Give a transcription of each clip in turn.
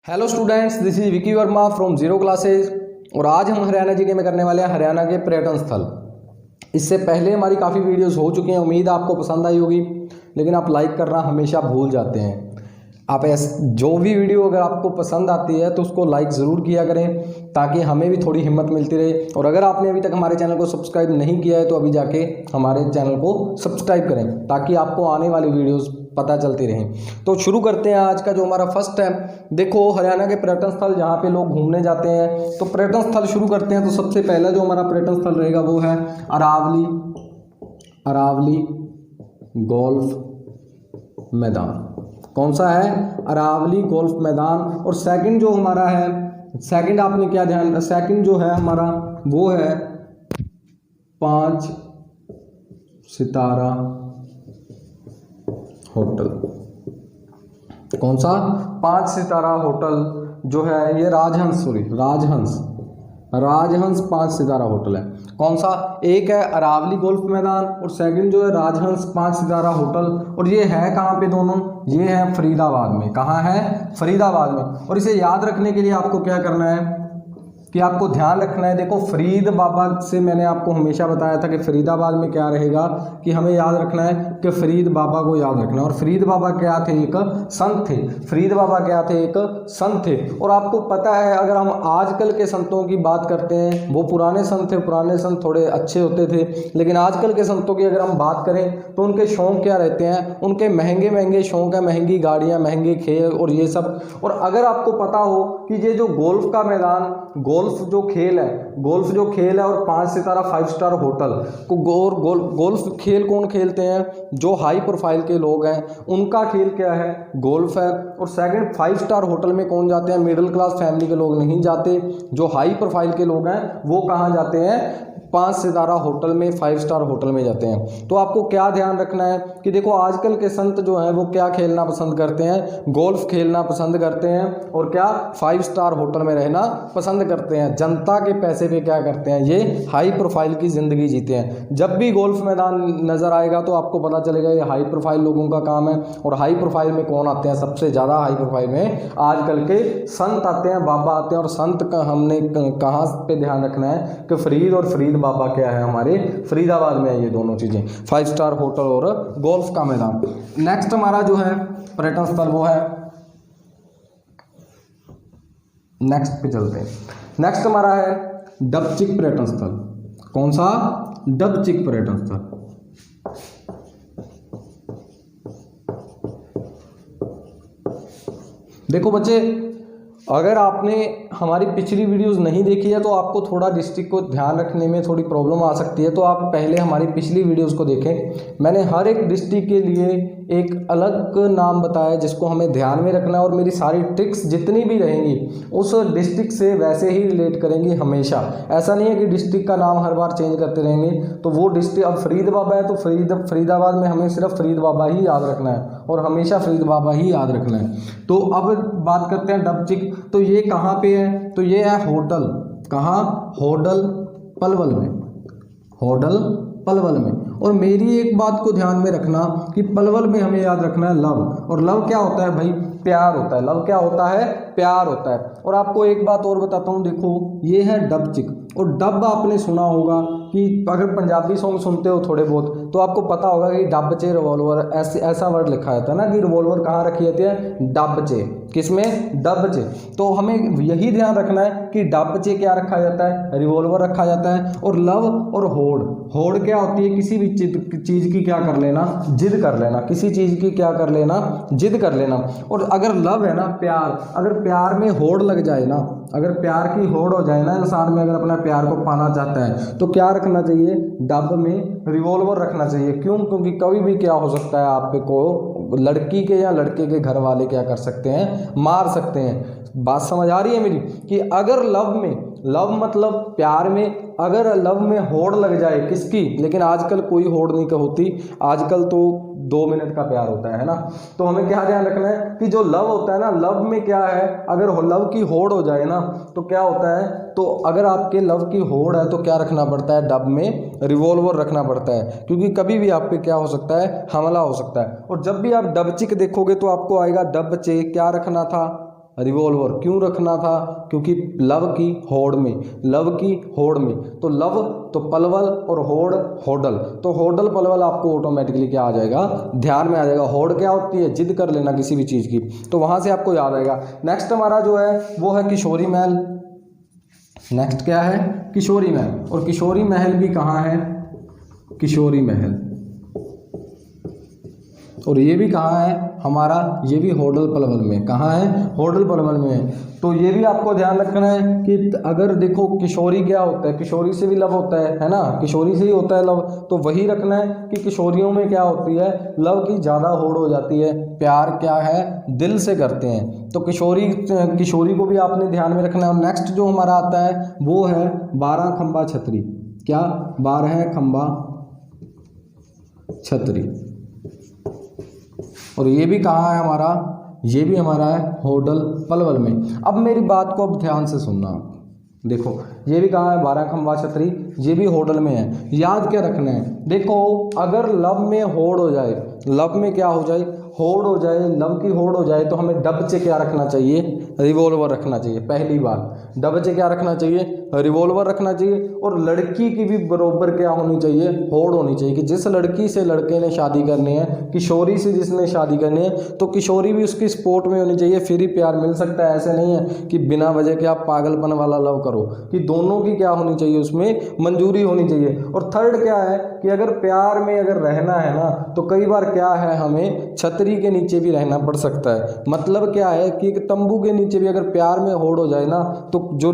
Hello students, this is Vicky Verma from zero classes. और आज हम हरियाणा जीके में करने वाले हैं हरियाणा के पर्यटन स्थल। इससे पहले हमारी काफ़ी वीडियोस हो चुकी हैं, उम्मीद आपको पसंद आई होगी। लेकिन आप लाइक करना हमेशा भूल जाते हैं। आप जो भी वीडियो अगर आपको पसंद आती है तो उसको लाइक ज़रूर किया करें, ताकि हमें भी थोड़ी हिम्मत मिलती रहे। और अगर आपने अभी तक हमारे चैनल को सब्सक्राइब नहीं किया है तो अभी जाके हमारे चैनल को सब्सक्राइब करें, ताकि आपको आने वाली वीडियोस पता चलती रहें। तो शुरू करते हैं आज का जो हमारा फर्स्ट है। देखो, हरियाणा के पर्यटन स्थल जहाँ पे लोग घूमने जाते हैं, तो पर्यटन स्थल शुरू करते हैं। तो सबसे पहला जो हमारा पर्यटन स्थल रहेगा वो है अरावली गोल्फ मैदान। कौन सा है? अरावली गोल्फ मैदान। और सेकंड जो हमारा है, सेकंड आपने क्या ध्यान, सेकंड जो है हमारा वो है 5 सितारा होटल। कौन सा? 5 सितारा होटल जो है ये राजहंस 5 सितारा होटल है। कौन सा? एक है अरावली गोल्फ मैदान और सेकंड जो है राजहंस 5 सितारा होटल। और ये है कहाँ पे दोनों? ये है फरीदाबाद में। कहाँ है? फरीदाबाद में। और इसे याद रखने के लिए आपको क्या करना है कि आपको ध्यान रखना है। देखो, फरीद बाबा से मैंने आपको हमेशा बताया था कि फरीदाबाद में क्या रहेगा, कि हमें याद रखना है कि फरीद बाबा को याद रखना है। और फरीद बाबा क्या थे? एक संत थे। फरीद बाबा क्या थे? एक संत थे। और आपको पता है, अगर हम आजकल के संतों की बात करते हैं, वो पुराने संत थे, पुराने संत थोड़े अच्छे होते थे। लेकिन आजकल के संतों की अगर हम बात करें तो उनके शौक क्या रहते हैं? उनके महंगे महंगे शौक है, महंगी गाड़ियाँ, महंगे खेल और ये सब। और अगर आपको पता हो कि ये जो गोल्फ का मैदान, गोल्फ जो खेल है और 5 सितारा 5 स्टार होटल को गोल्फ खेल कौन खेलते हैं? जो हाई प्रोफाइल के लोग हैं, उनका खेल क्या है? गोल्फ है। और सेकंड 5 स्टार होटल में कौन जाते हैं? मिडिल क्लास फैमिली के लोग नहीं जाते। जो हाई प्रोफाइल के लोग हैं वो कहाँ जाते हैं? 5 सितारा होटल में, 5 स्टार होटल में जाते हैं। तो आपको क्या ध्यान रखना है कि देखो, आजकल के संत जो हैं वो क्या खेलना पसंद करते हैं? गोल्फ खेलना पसंद करते हैं। और क्या? 5 स्टार होटल में रहना पसंद करते हैं। जनता के पैसे पे क्या करते हैं? ये हाई प्रोफाइल की ज़िंदगी जीते हैं। जब भी गोल्फ मैदान नज़र आएगा तो आपको पता चलेगा ये हाई प्रोफाइल लोगों का काम है। और हाई प्रोफाइल में कौन आते हैं? सबसे ज़्यादा हाई प्रोफाइल में आजकल के संत आते हैं, बाबा आते हैं। और संत का हमने कहाँ पे ध्यान रखना है कि फरीद और फरीद बाबा क्या है? हमारे फरीदाबाद में है ये दोनों चीज़ें, 5 स्टार होटल और गोल्फ का मैदान। नेक्स्ट हमारा जो है पर्यटन स्थल वो है, नेक्स्ट पे चलते हैं। नेक्स्ट हमारा है डबचिक पर्यटन स्थल। कौन सा? डबचिक पर्यटन स्थल। देखो बच्चे, अगर आपने हमारी पिछली वीडियोस नहीं देखी है तो आपको थोड़ा डिस्ट्रिक्ट को ध्यान रखने में थोड़ी प्रॉब्लम आ सकती है। तो आप पहले हमारी पिछली वीडियोस को देखें। मैंने हर एक डिस्ट्रिक्ट के लिए एक अलग नाम बताया जिसको हमें ध्यान में रखना है। और मेरी सारी ट्रिक्स जितनी भी रहेंगी उस डिस्ट्रिक्ट से वैसे ही रिलेट करेंगी हमेशा। ऐसा नहीं है कि डिस्ट्रिक्ट का नाम हर बार चेंज करते रहेंगे। तो वो डिस्ट्रिक्ट, अब फरीद बाबा है तो फरीदाबाद में हमें सिर्फ फरीद बाबा ही याद रखना है और हमेशा फरीद बाबा ही याद रखना है। तो अब बात करते हैं डबचिक। तो ये कहाँ पे है? तो ये है होटल। कहाँ? होटल पलवल में। होटल पलवल में। और मेरी एक बात को ध्यान में रखना कि पलवल में हमें याद रखना है लव। और लव क्या होता है भाई? प्यार होता है। लव क्या होता है? प्यार होता है। और आपको एक बात और बताता हूँ, देखो ये है डबचिक। और डब आपने सुना होगा कि अगर पंजाबी सॉन्ग सुनते हो थोड़े बहुत तो आपको पता होगा कि डबचे रिवॉल्वर, ऐसा वर्ड लिखा रहता है ना कि रिवॉल्वर कहाँ रखी जाती है? डबचे। किसमें? डबचे। तो हमें यही ध्यान रखना है कि डबचे क्या रखा जाता है? रिवॉल्वर रखा जाता है। और लव और होड़ क्या होती है? किसी भी चीज़ की क्या कर लेना? जिद कर लेना। किसी चीज़ की क्या कर लेना? जिद कर लेना। और अगर लव है ना, प्यार, अगर प्यार में होड़ लग जाए ना, अगर प्यार की होड़ हो जाए ना इंसान में, अगर अपना प्यार को पाना चाहता है तो क्या रखना चाहिए? डब में रिवॉल्वर रखना चाहिए। क्यों? क्योंकि कभी भी क्या हो सकता है, आप को लड़की के या लड़के के घर वाले क्या कर सकते हैं? मार सकते हैं। बात समझ आ रही है मेरी? कि अगर लव में, लव मतलब प्यार में, अगर लव में होड़ लग जाए किसकी, लेकिन आजकल कोई होड़ नहीं होती, आजकल तो 2 मिनट का प्यार होता है ना। तो हमें क्या ध्यान रखना है कि जो लव होता है ना, लव में क्या है, अगर लव की होड़ हो जाए ना तो क्या होता है, तो अगर आपके लव की होड़ है तो क्या रखना पड़ता है? डब में रिवॉल्वर रखना पड़ता है, क्योंकि कभी भी आप पे क्या हो सकता है? हमला हो सकता है। और जब भी आप डबचिक देखोगे तो आपको आएगा डबचे, क्या रखना था? रिवॉल्वर क्यों रखना था? क्योंकि लव की होड़ में, लव की होड़ में, तो लव तो पलवल और होड़ होडल, तो होडल पलवल आपको ऑटोमेटिकली क्या आ जाएगा, ध्यान में आ जाएगा। होड़ क्या होती है? जिद कर लेना किसी भी चीज़ की, तो वहाँ से आपको याद आएगा। नेक्स्ट हमारा जो है वो है किशोरी महल। नेक्स्ट क्या है? किशोरी महल। और किशोरी महल भी कहाँ है? किशोरी महल। और ये भी कहाँ है हमारा? ये भी होडल पलवल में। कहाँ है? होडल पलवल में है। तो ये भी आपको ध्यान रखना है कि अगर देखो किशोरी क्या होता है, किशोरी से भी लव होता है ना, किशोरी से ही होता है लव, तो वही रखना है कि किशोरियों में क्या होती है, लव की ज़्यादा होड़ हो जाती है, प्यार क्या है दिल से करते हैं। तो किशोरी को भी आपने ध्यान में रखना है। नेक्स्ट जो हमारा आता है वो है 12 खंबा छतरी। क्या? 12 खंबा छतरी। और ये भी कहाँ है हमारा? ये भी हमारा है होडल पलवल में। अब मेरी बात को अब ध्यान से सुनना, देखो ये भी कहाँ है? 12 खंबा छतरी, ये भी होडल में है। याद क्या रखना है? देखो अगर लव में होड़ हो जाए, लव में क्या हो जाए, होड़ हो जाए, लव की होड़ हो जाए, तो हमें डब से क्या रखना चाहिए? रिवॉल्वर रखना चाहिए। पहली बात, डब से क्या रखना चाहिए? रिवॉल्वर रखना चाहिए। और लड़की की भी बरोबर क्या होनी चाहिए? होड़ होनी चाहिए कि जिस लड़की से लड़के ने शादी करनी है, किशोरी से जिसने शादी करनी है, तो किशोरी भी उसकी सपोर्ट में होनी चाहिए, फिर ही प्यार मिल सकता है। ऐसे नहीं है कि बिना वजह के आप पागलपन वाला लव करो, कि दोनों की क्या होनी चाहिए, उसमें मंजूरी होनी चाहिए। और थर्ड क्या है कि अगर प्यार में अगर रहना है ना, तो कई बार क्या है, हमें छतरी के नीचे भी रहना पड़ सकता है। मतलब क्या है कि एक तंबू के नीचे भी अगर प्यार में होड़ हो जाए ना, तो जो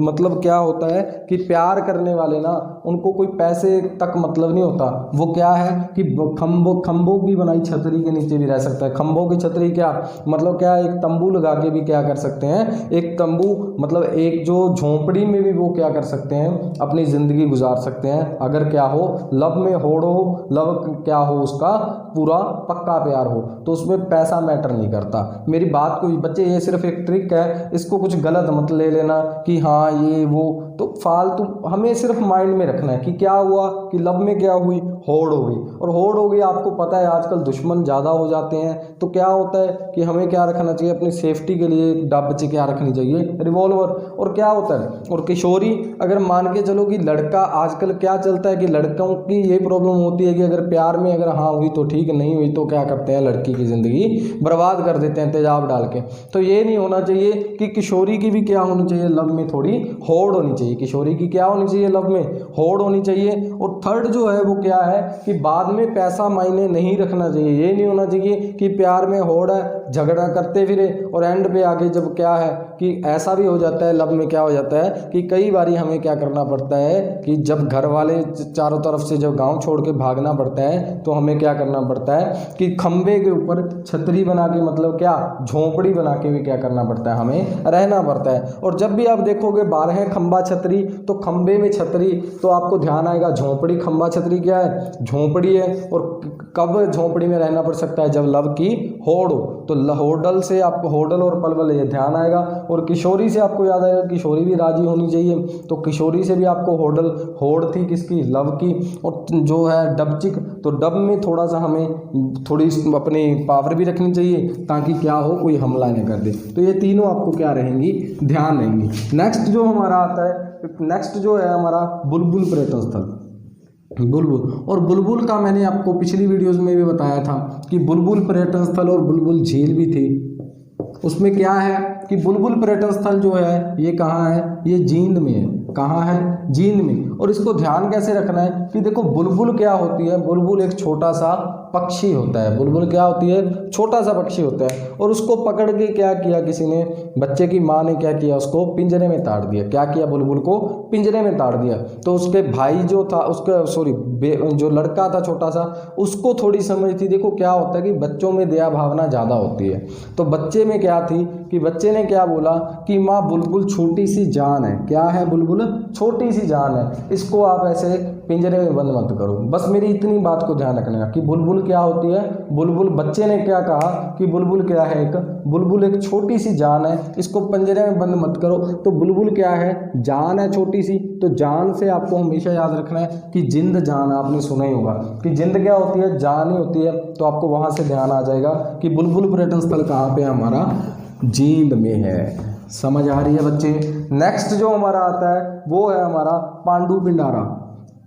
मतलब क्या होता है कि प्यार करने वाले ना, उनको कोई पैसे तक मतलब नहीं होता। वो क्या है कि खंभों की बनाई छतरी के नीचे भी रह सकता है। खंभों की छतरी क्या मतलब? क्या है, एक तंबू लगा के भी क्या कर सकते हैं, एक तंबू मतलब एक जो झोंपड़ी में भी वो क्या कर सकते हैं, अपनी ज़िंदगी गुजार सकते हैं। अगर क्या हो, लव में होड़ हो, लव क्या हो, उसका पूरा पक्का प्यार हो, तो उसमें पैसा मैटर नहीं करता। मेरी बात को बच्चे, ये सिर्फ एक ट्रिक है, इसको कुछ गलत मत ले लेना कि हाँ ये वो, तो फालतू। हमें सिर्फ माइंड में रखना है कि क्या हुआ कि लव में क्या हुई, होड़ हो गई। और होड़ हो गई, आपको पता है आजकल दुश्मन ज़्यादा हो जाते हैं, तो क्या होता है कि हमें क्या रखना चाहिए अपनी सेफ्टी के लिए? डब्बे से क्या रखनी चाहिए? रिवॉल्वर। और क्या होता है, और किशोरी, अगर मान के चलो कि लड़का, आजकल क्या चलता है कि लड़कों की ये प्रॉब्लम होती है कि अगर प्यार में अगर हाँ हुई तो ठीक, नहीं हुई तो क्या करते हैं, लड़की की ज़िंदगी बर्बाद कर देते हैं तेजाब डाल के। तो ये नहीं होना चाहिए कि किशोरी की भी क्या होनी चाहिए, लव में थोड़ी होड़ होनी चाहिए। किशोरी की क्या होनी चाहिए? लव में होड़ होनी चाहिए। और थर्ड जो है वो क्या है कि बाद में पैसा मायने नहीं रखना चाहिए। ये नहीं होना चाहिए कि प्यार में होड़ है, झगड़ा करते फिरे, और एंड पे आगे जब क्या है कि ऐसा भी हो जाता है, लव में क्या हो जाता है कि कई बारी हमें क्या करना पड़ता है कि जब घर वाले चारों तरफ से जब गांव छोड़ के भागना पड़ता है, तो हमें क्या करना पड़ता है कि खंबे के ऊपर छतरी बना के, मतलब क्या, झोंपड़ी बना के भी क्या करना पड़ता है, हमें रहना पड़ता है। और जब भी आप देखोगे 12 खंबा छतरी, तो खंबे में छतरी, तो आपको ध्यान आएगा झोंपड़ी। खंबा छतरी क्या है? झोंपड़ी है। और कब झोंपड़ी में रहना पड़ सकता है? जब लव की होड़ हो। तो होडल से आपको, होडल और पलवल, ये ध्यान आएगा। और किशोरी से आपको याद आएगा, किशोरी भी राजी होनी चाहिए। तो किशोरी से भी आपको होडल, होड़ थी किसकी? लव की। और जो है डबचिक, तो डब में थोड़ा सा हमें थोड़ी अपनी पावर भी रखनी चाहिए, ताकि क्या हो, कोई हमला न कर दे। तो ये तीनों आपको क्या रहेंगी, ध्यान रहेंगी। नेक्स्ट जो हमारा आता है, नेक्स्ट जो है हमारा बुलबुल पर्यटन स्थल। बुलबुल, और बुलबुल का मैंने आपको पिछली वीडियोस में भी बताया था कि बुलबुल पर्यटन स्थल और बुलबुल झील भी थी। उसमें क्या है कि बुलबुल पर्यटन स्थल जो है ये कहाँ है? ये जींद में है। कहाँ है? जींद में। और इसको ध्यान कैसे रखना है कि देखो बुलबुल क्या होती है, बुलबुल एक छोटा सा पक्षी होता है। बुलबुल क्या होती है? छोटा सा पक्षी होता है। और उसको पकड़ के क्या किया किसी ने, बच्चे की माँ ने क्या किया, उसको पिंजरे में ताड़ दिया। क्या किया? बुलबुल को पिंजरे में ताड़ दिया। तो उसके भाई जो था, उसका जो लड़का था छोटा सा, उसको थोड़ी समझ थी। देखो क्या होता है कि बच्चों में दया भावना ज़्यादा होती है। तो बच्चे में क्या थी कि बच्चे ने क्या बोला कि माँ बुलबुल छोटी सी जान है। क्या है? बुलबुल छोटी सी जान है, इसको आप ऐसे पिंजरे में बंद मत करो। बस मेरी इतनी बात को ध्यान रखना कि बुलबुल क्या होती है। बुलबुल, बच्चे ने क्या कहा कि बुलबुल क्या है, एक बुलबुल एक छोटी सी जान है, इसको पिंजरे में बंद मत करो। तो बुलबुल क्या है? जान है छोटी सी। तो जान से आपको हमेशा याद रखना है कि जिंद जान, आपने सुना ही होगा कि जिंद क्या होती है? जान ही होती है। तो आपको वहाँ से ध्यान आ जाएगा कि बुलबुल पर्यटन स्थल कहाँ पे है हमारा? जींद में है। समझ आ रही है बच्चे। नेक्स्ट जो हमारा आता है वो है हमारा पांडु पिंडारा।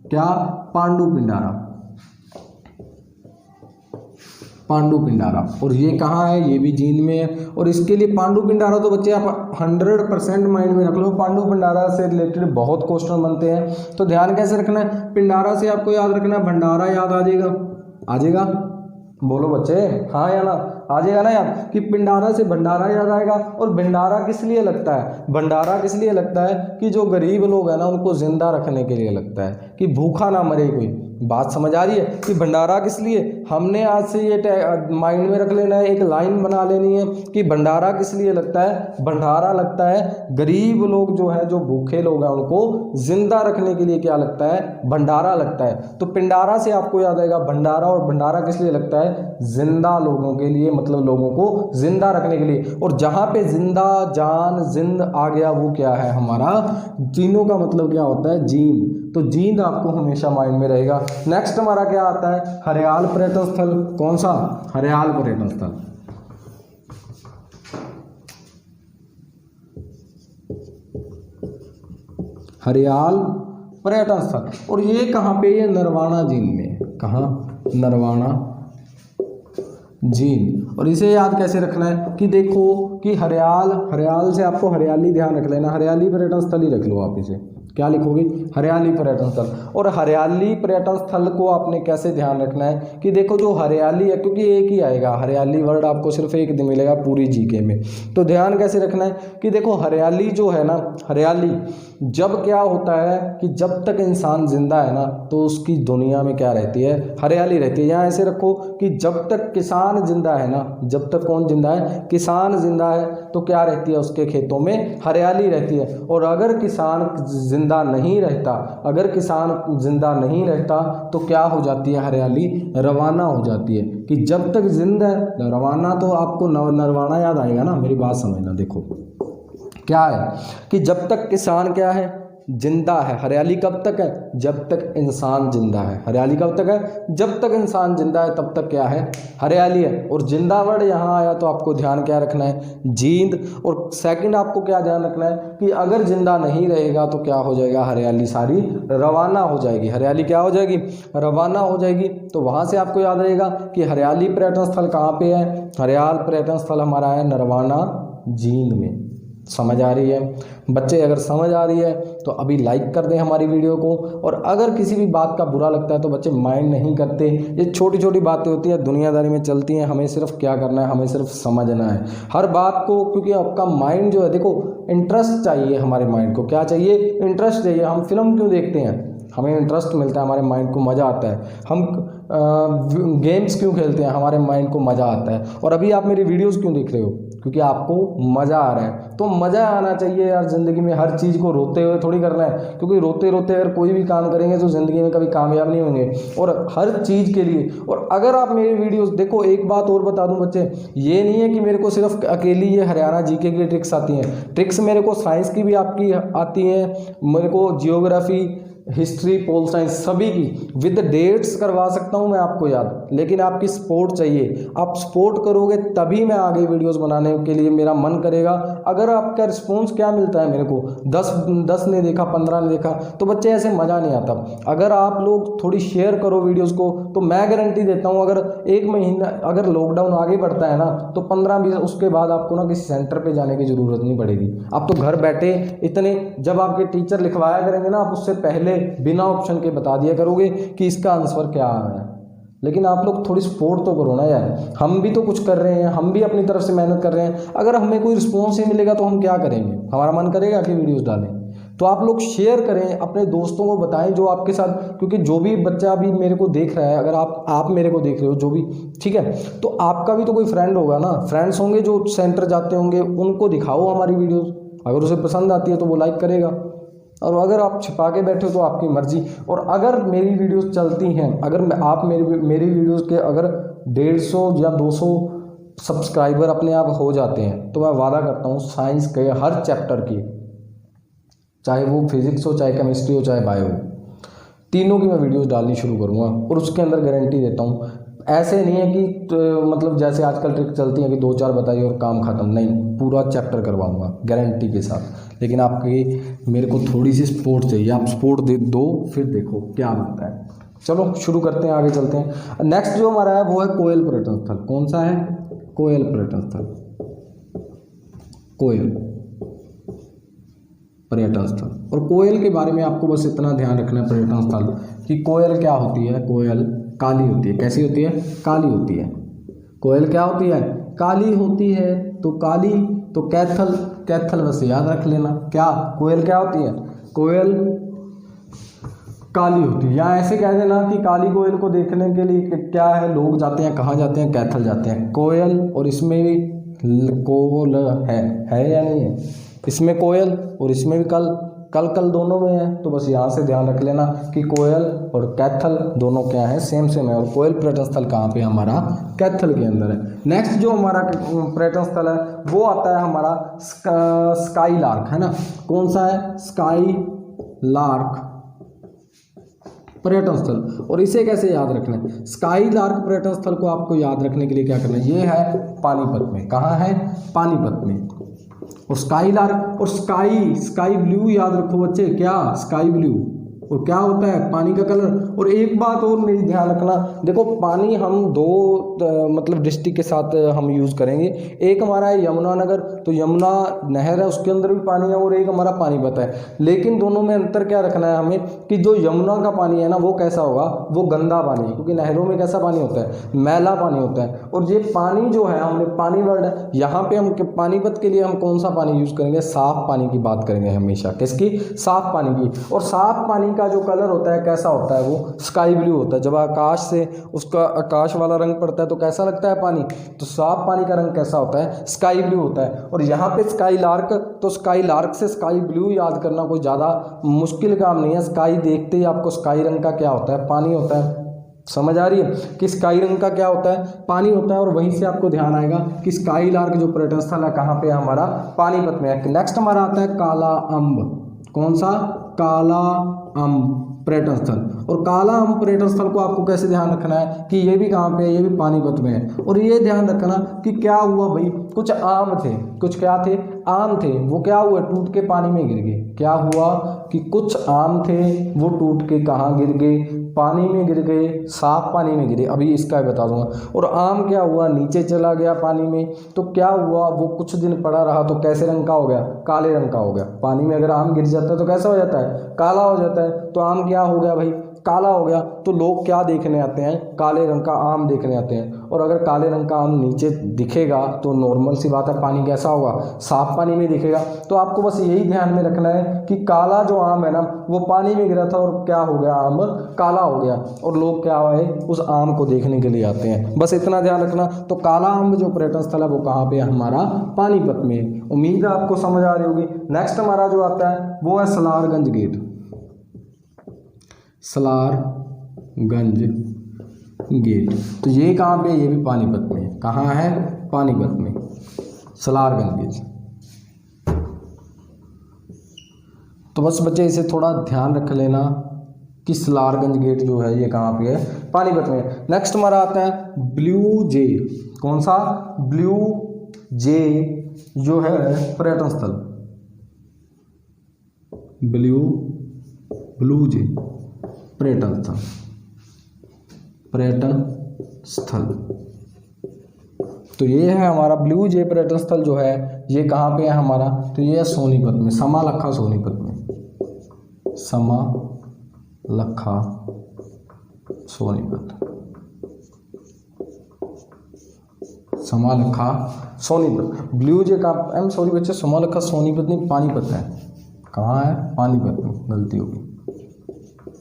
क्या? पांडु पिंडारा, पांडु पिंडारा। और ये कहाँ है? ये भी जींद में है। और इसके लिए पांडु पिंडारा तो बच्चे आप 100% माइंड में रख लो। पांडु पिंडारा से रिलेटेड बहुत क्वेश्चन बनते हैं, तो ध्यान कैसे रखना है? पिंडारा से आपको याद रखना है, भंडारा याद आ जाएगा। आ जाएगा? बोलो बच्चे, हाँ या ना? आ जाएगा ना यार, कि पिंडारा से भंडारा याद आएगा। और भंडारा किस लिए लगता है? भंडारा किस लिए लगता है? कि जो गरीब लोग हैं ना उनको जिंदा रखने के लिए लगता है, कि भूखा ना मरे कोई। बात समझ आ रही है? कि भंडारा किस लिए? हमने आज से ये माइंड में रख लेना है, एक लाइन बना लेनी है कि भंडारा किस लिए लगता है? भंडारा लगता है गरीब लोग जो है, जो भूखे लोग हैं, उनको जिंदा रखने के लिए क्या लगता है? भंडारा लगता है। तो पिंडारा से आपको याद आएगा भंडारा। और भंडारा किस लिए लगता है? जिंदा लोगों के लिए, मतलब लोगों को जिंदा रखने के लिए। और जहां पे जिंदा, जान, जिंद आ गया वो क्या है? हमारा तीनों का मतलब क्या होता है? जींद। तो जींद आपको हमेशा माइंड में रहेगा। नेक्स्ट हमारा क्या आता है? हरियाल पर्यटन स्थल। कौन सा? हरियाल पर्यटन स्थल। हरियाल पर्यटन स्थल। और ये कहाँ पे? ये नरवाना झील में। कहाँ? नरवाना झील। और इसे याद कैसे रखना है? कि देखो कि हरियाल, हरियाल से आपको हरियाली ध्यान रख लेना। हरियाली पर्यटन स्थल ही रख लो आप इसे। क्या लिखोगे? हरियाली पर्यटन स्थल। और हरियाली पर्यटन स्थल को आपने कैसे ध्यान रखना है? कि देखो जो हरियाली है, क्योंकि एक ही आएगा हरियाली वर्ड, आपको सिर्फ एक दिन मिलेगा पूरी जीके में। तो ध्यान कैसे रखना है? कि देखो हरियाली जो है ना, हरियाली जब क्या होता है कि जब तक इंसान जिंदा है ना तो उसकी दुनिया में क्या रहती है? हरियाली रहती है। यहाँ ऐसे रखो कि जब तक किसान जिंदा है ना, जब तक कौन जिंदा है? किसान जिंदा है, तो क्या रहती है? उसके खेतों में हरियाली रहती है। और अगर किसान जिंदा नहीं रहता, अगर किसान जिंदा नहीं रहता तो क्या हो जाती है? हरियाली रवाना हो जाती है। कि जब तक जिंदा है रवाना, तो आपको नरवाना याद आएगा ना। मेरी बात समझना। देखो क्या है कि जब तक किसान क्या है? जिंदा है। हरियाली कब तक है? जब तक इंसान जिंदा है। हरियाली कब तक है? जब तक इंसान जिंदा है तब तक क्या है? हरियाली है। और जिंदा वर्ड यहाँ आया तो आपको ध्यान क्या रखना है? जींद। और सेकंड आपको क्या ध्यान रखना है? कि अगर जिंदा नहीं रहेगा तो क्या हो जाएगा? हरियाली सारी रवाना हो जाएगी। हरियाली क्या हो जाएगी? रवाना हो जाएगी। तो वहाँ से आपको याद रहेगा कि हरियाली पर्यटन स्थल कहाँ पे है? हरियाल पर्यटन स्थल हमारा है नरवाना जींद में। समझ आ रही है बच्चे? अगर समझ आ रही है तो अभी लाइक कर दें हमारी वीडियो को। और अगर किसी भी बात का बुरा लगता है तो बच्चे माइंड नहीं करते। ये छोटी छोटी बातें होती है, दुनियादारी में चलती हैं। हमें सिर्फ क्या करना है? हमें सिर्फ समझना है हर बात को। क्योंकि आपका माइंड जो है, देखो इंटरेस्ट चाहिए हमारे माइंड को। क्या चाहिए? इंटरेस्ट चाहिए। हम फिल्म क्यों देखते हैं? हमें इंटरेस्ट मिलता है, हमारे माइंड को मज़ा आता है। हम गेम्स क्यों खेलते हैं? हमारे माइंड को मज़ा आता है। और अभी आप मेरी वीडियोस क्यों देख रहे हो? क्योंकि आपको मज़ा आ रहा है। तो मज़ा आना चाहिए यार ज़िंदगी में। हर चीज़ को रोते हुए थोड़ी करना है, क्योंकि रोते रोते अगर कोई भी काम करेंगे तो ज़िंदगी में कभी कामयाब नहीं होंगे। और हर चीज़ के लिए। और अगर आप मेरी वीडियोस देखो, एक बात और बता दूं बच्चे, ये नहीं है कि मेरे को सिर्फ अकेली ये हरियाणा जीके की ट्रिक्स आती हैं। ट्रिक्स मेरे को साइंस की भी आपकी आती हैं, मेरे को जियोग्राफी, हिस्ट्री, पोल साइंस सभी की विद डेट्स करवा सकता हूं मैं आपको याद। लेकिन आपकी सपोर्ट चाहिए। आप सपोर्ट करोगे तभी मैं आगे वीडियोस बनाने के लिए मेरा मन करेगा। अगर आपका रिस्पॉन्स क्या मिलता है मेरे को, 10 ने देखा, 15 ने देखा, तो बच्चे ऐसे मज़ा नहीं आता। अगर आप लोग थोड़ी शेयर करो वीडियोज़ को तो मैं गारंटी देता हूँ, अगर 1 महीना अगर लॉकडाउन आगे बढ़ता है ना तो 15-20 उसके बाद आपको ना किसी सेंटर पर जाने की ज़रूरत नहीं पड़ेगी। आप तो घर बैठे इतने, जब आपके टीचर लिखवाया करेंगे ना, आप उससे पहले बिना ऑप्शन के बता दिया करोगे कि इसका आंसर क्या आ रहा है। लेकिन आप लोग थोड़ी सपोर्ट तो करो ना यार। हम भी तो कुछ कर रहे हैं, हम भी अपनी तरफ से मेहनत कर रहे हैं। अगर हमें कोई रिस्पॉन्स नहीं मिलेगा तो हम क्या करेंगे? हमारा मन करेगा कि वीडियोस डालें। तो आप लोग शेयर करें, अपने दोस्तों को बताएं जो आपके साथ, क्योंकि जो भी बच्चा अभी मेरे को देख रहा है, अगर आप मेरे को देख रहे हो जो भी, ठीक है, तो आपका भी तो कोई फ्रेंड होगा ना, फ्रेंड्स होंगे जो सेंटर जाते होंगे, उनको दिखाओ हमारी वीडियोज़। अगर उसे पसंद आती है तो वो लाइक करेगा। और अगर आप छिपा के बैठे हो तो आपकी मर्जी। और अगर मेरी वीडियोस चलती हैं, अगर आप मेरी वीडियोस के अगर 150 या 200 सब्सक्राइबर अपने आप हो जाते हैं तो मैं वादा करता हूँ साइंस के हर चैप्टर की, चाहे वो फिजिक्स हो, चाहे केमिस्ट्री हो, चाहे बायो हो, तीनों की मैं वीडियोस डालनी शुरू करूँगा। और उसके अंदर गारंटी देता हूँ ऐसे नहीं है कि मतलब जैसे आजकल ट्रिक चलती है कि 2-4 बताइए और काम ख़त्म, नहीं, पूरा चैप्टर करवाऊंगा गारंटी के साथ। लेकिन आपकी मेरे को थोड़ी सी सपोर्ट चाहिए, आप सपोर्ट दे दो फिर देखो क्या बनता है। चलो शुरू करते हैं, आगे चलते हैं। नेक्स्ट जो हमारा है वो है कोयल पर्यटन स्थल। कौन सा है? कोयल पर्यटन स्थल। कोयल पर्यटन स्थल। और कोयल के बारे में आपको बस इतना ध्यान रखना है पर्यटन स्थल कि कोयल क्या होती है? कोयल काली होती है। कैसी होती है? काली होती है। कोयल क्या होती है? काली होती है। तो काली तो कैथल, कैथल बस याद रख लेना। क्या? कोयल क्या होती है? कोयल काली होती है। या ऐसे कह देना कि काली कोयल को देखने के लिए क्या है, लोग जाते हैं, कहाँ जाते हैं? कैथल जाते हैं। कोयल और इसमें भी कोल है या नहीं है? इसमें कोयल और इसमें भी कल दोनों में है। तो बस यहाँ से ध्यान रख लेना कि कोयल और कैथल दोनों क्या है? सेम है। और कोयल पर्यटन स्थल कहाँ पे? हमारा कैथल के अंदर है। नेक्स्ट जो हमारा पर्यटन स्थल है वो आता है हमारा स्काई लार्क, है ना। कौन सा है? स्काई लार्क पर्यटन स्थल। और इसे कैसे याद रखना है? स्काई लार्क पर्यटन स्थल को आपको याद रखने के लिए क्या करना है? ये है पानीपत में। कहाँ है? पानीपत में। और स्काई लार्क और स्काई ब्लू याद रखो बच्चे। क्या? Sky blue. और क्या होता है? पानी का कलर। और एक बात और मेरी ध्यान रखना, देखो पानी हम दो मतलब डिस्ट्रिक्ट के साथ हम यूज़ करेंगे। एक हमारा है यमुनानगर, तो यमुना नहर है उसके अंदर भी पानी है, और एक हमारा पानीपत है। लेकिन दोनों में अंतर क्या रखना है हमें कि जो यमुना का पानी है ना वो कैसा होगा? वो गंदा पानी है, क्योंकि नहरों में कैसा पानी होता है? मैला पानी होता है। और ये पानी जो है, हमने पानी वर्ड है, यहाँ पे हम पानीपत के लिए हम कौन सा पानी यूज़ करेंगे? साफ पानी की बात करेंगे हमेशा। किसकी? साफ पानी की। और साफ पानी का जो कलर होता है कैसा होता है? वो स्काई ब्लू होता है। जब आकाश से उसका आकाश वाला रंग पड़ता है तो कैसा लगता है पानी? तो साफ पानी का रंग कैसा होता है? स्काई ब्लू होता है। और यहाँ पे स्काई लार्क, तो स्काई लार्क से स्काई ब्लू याद करना कोई ज़्यादा मुश्किल काम नहीं है। स्काई देखते ही आपको स्काई रंग का क्या होता है? पानी होता है। समझ आ रही है कि स्काई रंग का क्या होता है? पानी होता है। और वहीं से आपको ध्यान आएगा कि स्काई लार्क जो पर्यटन स्थल है कहाँ पे? हमारा पानीपत में है। नेक्स्ट हमारा आता है काला अम्ब। कौन सा? काला अम्ब पर्यटन स्थल। और काला अम्ब पर्यटन स्थल को आपको कैसे ध्यान रखना है कि ये भी कहाँ पे है? ये भी पानीपत में है। और ये ध्यान रखना कि क्या हुआ भाई, कुछ आम थे, कुछ क्या थे? आम थे। वो क्या हुआ? टूट के पानी में गिर गए। क्या हुआ कि कुछ आम थे वो टूट के कहाँ गिर गए? पानी में गिर गए, साफ पानी में गिरे। अभी इसका बता दूंगा। और आम क्या हुआ? नीचे चला गया पानी में। तो क्या हुआ? वो कुछ दिन पड़ा रहा तो कैसे रंग का हो गया? काले रंग का हो गया। पानी में अगर आम गिर जाता है तो कैसा हो जाता है? काला हो जाता है। तो आम क्या हो गया भाई? काला हो गया। तो लोग क्या देखने आते हैं? काले रंग का आम देखने आते हैं। और अगर काले रंग का आम नीचे दिखेगा तो नॉर्मल सी बात है, पानी कैसा होगा? साफ पानी में दिखेगा। तो आपको बस यही ध्यान में रखना है कि काला जो आम है ना वो पानी में गिरा था और क्या हो गया? आम काला हो गया। और लोग क्या हुए? उस आम को देखने के लिए आते हैं। बस इतना ध्यान रखना। तो काला आम जो पर्यटन स्थल है वो कहाँ पे है? हमारा पानीपत में। उम्मीद है आपको समझ आ रही होगी। नेक्स्ट हमारा जो आता है वो है सलारगंज गेट। सलारगंज गेट। तो ये कहाँ पे? ये भी पानीपत में। कहाँ है? पानीपत में। सलारगंज गेट। तो बस बच्चे इसे थोड़ा ध्यान रख लेना कि सलारगंज गेट जो है ये कहाँ पे है? पानीपत में। नेक्स्ट हमारा आता है ब्लू जे। कौन सा? ब्लू जे जो है पर्यटन स्थल। ब्लू जे पर्यटन स्थल। पर्यटन स्थल। तो ये है हमारा ब्लू जे पर्यटन स्थल जो है ये कहाँ पे है हमारा? तो ये है सोनीपत में। समालखा सोनीपत में। समालखा सोनीपत। समालखा सोनीपत। ब्लू जे का सॉरी बच्चे, समालखा सोनीपत नहीं, पानीपत है। कहाँ है? पानीपत में। गलती होगी,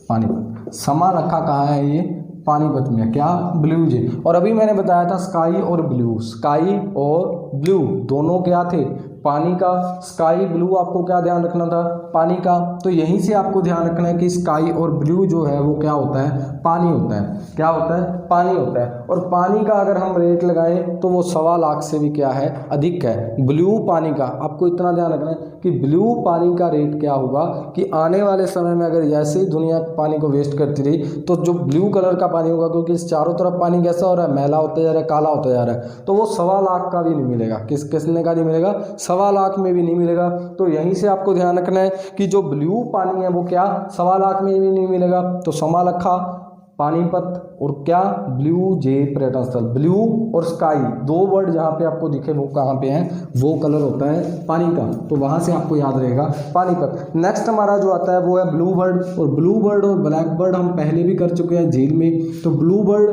पानीपत। समालखा कहाँ है? ये पानीपत में। क्या? ब्लू जे। और अभी मैंने बताया था स्काई और ब्लू। स्काई और ब्लू दोनों क्या थे? पानी का। स्काई ब्लू आपको क्या ध्यान रखना था? पानी का। तो यहीं से आपको ध्यान रखना है कि स्काई और ब्लू जो है वो क्या होता है? पानी होता है। क्या होता है? पानी होता है। और पानी का अगर हम रेट लगाएं तो वो 1.25 लाख से भी क्या है, अधिक है। ब्लू पानी का आपको इतना ध्यान रखना है कि ब्लू पानी का रेट क्या होगा कि आने वाले समय में अगर ऐसे ही दुनिया पानी को वेस्ट करती रही तो जो ब्लू कलर का पानी होगा, क्योंकि इस चारों तरफ पानी कैसा हो रहा है, मैला होता जा रहा है, काला होता जा रहा है, तो वो 1.25 लाख का भी नहीं मिलेगा। किसने का नहीं मिलेगा, 1.25 लाख में भी नहीं मिलेगा। तो यहीं से आपको ध्यान रखना है कि जो ब्लू पानी है वो क्या 1.25 लाख में भी नहीं मिलेगा। तो समालखा, पानीपत और क्या ब्लू जे पर्यटन स्थल। ब्लू और स्काई 2 वर्ड जहाँ पे आपको दिखे वो कहाँ पे हैं, वो कलर होता है पानी का, तो वहाँ से आपको याद रहेगा पानीपत। नेक्स्ट हमारा जो आता है वो है ब्लू बर्ड। और ब्लू बर्ड और ब्लैक बर्ड हम पहले भी कर चुके हैं झील में। तो ब्लू बर्ड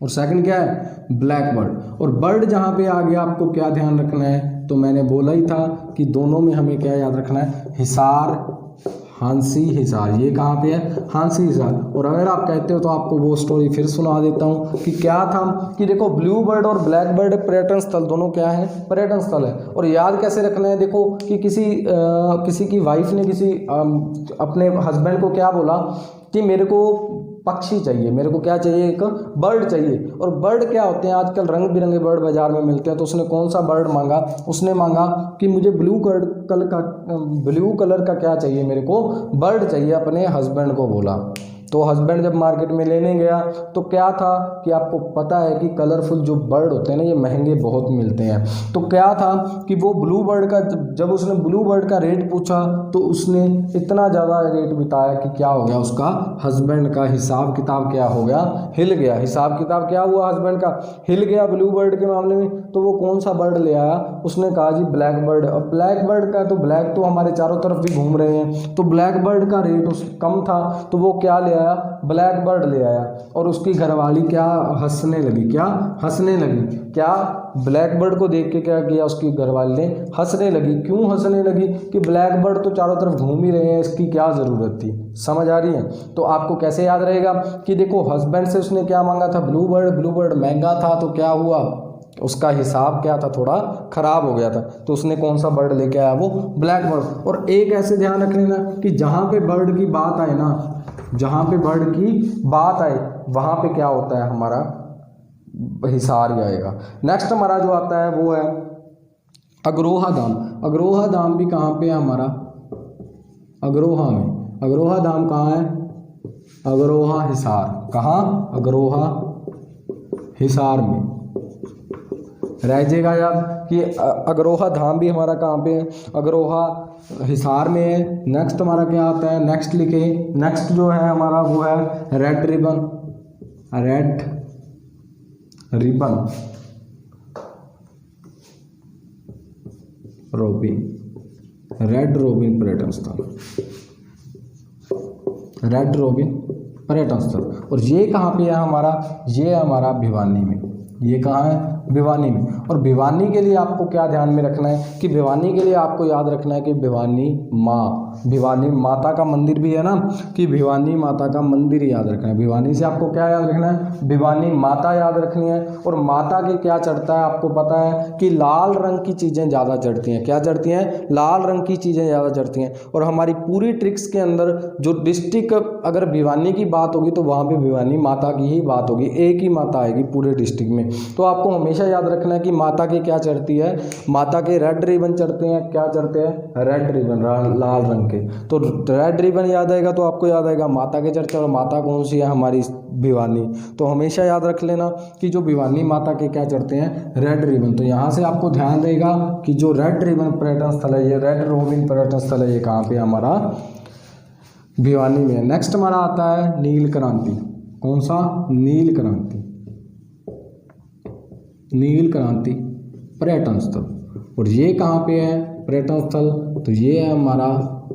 और सेकंड क्या है, ब्लैक बर्ड। और बर्ड जहाँ पे आ गया आपको क्या ध्यान रखना है, तो मैंने बोला ही था कि दोनों में हमें क्या याद रखना है, हिसार, हांसी हिसार। ये कहाँ पे है, हांसी हिसार। और अगर आप कहते हो तो आपको वो स्टोरी फिर सुना देता हूँ कि क्या था कि देखो ब्लू बर्ड और ब्लैक बर्ड पर्यटन स्थल दोनों क्या है, पर्यटन स्थल है। और याद कैसे रखना है, देखो कि किसी की वाइफ ने किसी अपने हस्बैंड को क्या बोला कि मेरे को पक्षी चाहिए, मेरे को क्या चाहिए, एक बर्ड चाहिए। और बर्ड क्या होते हैं, आजकल रंग बिरंगे बर्ड बाजार में मिलते हैं। तो उसने कौन सा बर्ड मांगा, उसने मांगा कि मुझे ब्लू कलर का क्या चाहिए, मेरे को बर्ड चाहिए, अपने हस्बैंड को बोला। तो हस्बैंड जब मार्केट में लेने गया तो क्या था कि आपको पता है कि कलरफुल जो बर्ड होते हैं ना ये महंगे बहुत मिलते हैं। तो क्या था कि वो ब्लू बर्ड का जब उसने ब्लू बर्ड का रेट पूछा तो उसने इतना ज़्यादा रेट बताया कि क्या हो गया, उसका हस्बैंड का हिसाब किताब क्या हो गया, हिल गया। हिसाब किताब क्या हुआ, हस्बैंड का हिल गया ब्लू बर्ड के मामले में। तो वो कौन सा बर्ड ले आया, उसने कहा जी ब्लैक बर्ड। और ब्लैक बर्ड का, तो ब्लैक तो हमारे चारों तरफ भी घूम रहे हैं, तो ब्लैक बर्ड का रेट कम था तो वो क्या ले आया, ब्लैक बर्ड ले आया। और उसकी घरवाली क्या हंसने लगी, क्या हंसने लगी, क्या ब्लैक बर्ड को देख के क्या किया, उसकी घरवाली ने हंसने लगी। क्यों हंसने लगी कि ब्लैक बर्ड तो चारों तरफ घूम ही रहे हैं, इसकी क्या ज़रूरत थी। समझ आ रही है। तो आपको कैसे याद रहेगा कि देखो हस्बैंड से उसने क्या मांगा था, ब्लू बर्ड महंगा था तो क्या हुआ, उसका हिसाब क्या था, थोड़ा खराब हो गया था। तो उसने कौन सा बर्ड लेके आया, वो ब्लैक बर्ड। और एक ऐसे ध्यान रख लेना कि जहाँ पे बर्ड की बात आए ना, जहाँ पे बर्ड की बात आए वहाँ पे क्या होता है, हमारा हिसार ही आएगा। नेक्स्ट हमारा जो आता है वो है अग्रोहा धाम। अग्रोहा धाम भी कहाँ पे है हमारा, अग्रोहा में। अग्रोहा धाम कहाँ है, अग्रोहा हिसार। कहाँ, अग्रोहा हिसार में। रह जाएगा याद कि अग्रोहा धाम भी हमारा कहाँ पे है, अग्रोहा हिसार में है। नेक्स्ट हमारा क्या आता है, नेक्स्ट लिखे, नेक्स्ट जो है हमारा वो है red ribbon. Red ribbon robin, red robin पर्यटन स्थल, रेड रोबिन पर्यटन स्थल। और ये कहाँ पे है हमारा, ये हमारा भिवानी में। ये कहाँ है, भिवानी में। और भिवानी के लिए आपको क्या ध्यान में रखना है कि भिवानी के लिए आपको याद रखना है कि भिवानी माँ, भिवानी माता का मंदिर भी है ना, कि भिवानी माता का मंदिर याद रखना है। भिवानी से आपको क्या याद रखना है, भिवानी माता याद रखनी है। और माता के क्या चढ़ता है आपको पता है कि लाल रंग की चीज़ें ज़्यादा चढ़ती हैं। क्या चढ़ती हैं, लाल रंग की चीज़ें ज़्यादा चढ़ती हैं। और हमारी पूरी ट्रिक्स के अंदर जो डिस्ट्रिक्ट अगर भिवानी की बात होगी तो वहाँ पर भिवानी माता की ही बात होगी, एक ही माता आएगी पूरे डिस्ट्रिक्ट में। तो आपको हमेशा याद रखना है कि माता की क्या चढ़ती है, माता के रेड रिबन चढ़ते हैं। क्या चढ़ते हैं, रेड रिबन, लाल रंग के। तो रेड रिबन याद आएगा तो आपको याद आएगा माता के चढ़ते। और माता कौन सी है, हमारी भिवानी। तो हमेशा याद रख लेना कि जो भिवानी माता के क्या चढ़ते हैं, रेड रिबन। तो यहाँ से आपको ध्यान रहेगा कि जो रेड रिबन पर्यटन स्थल है, ये रेड रोबिन पर्यटन स्थल है, ये कहाँ पे हमारा भिवानी में है। नेक्स्ट हमारा आता है नील क्रांति। कौन सा, नील क्रांति, नील क्रांति पर्यटन स्थल। और ये कहाँ पे है पर्यटन स्थल, तो ये है हमारा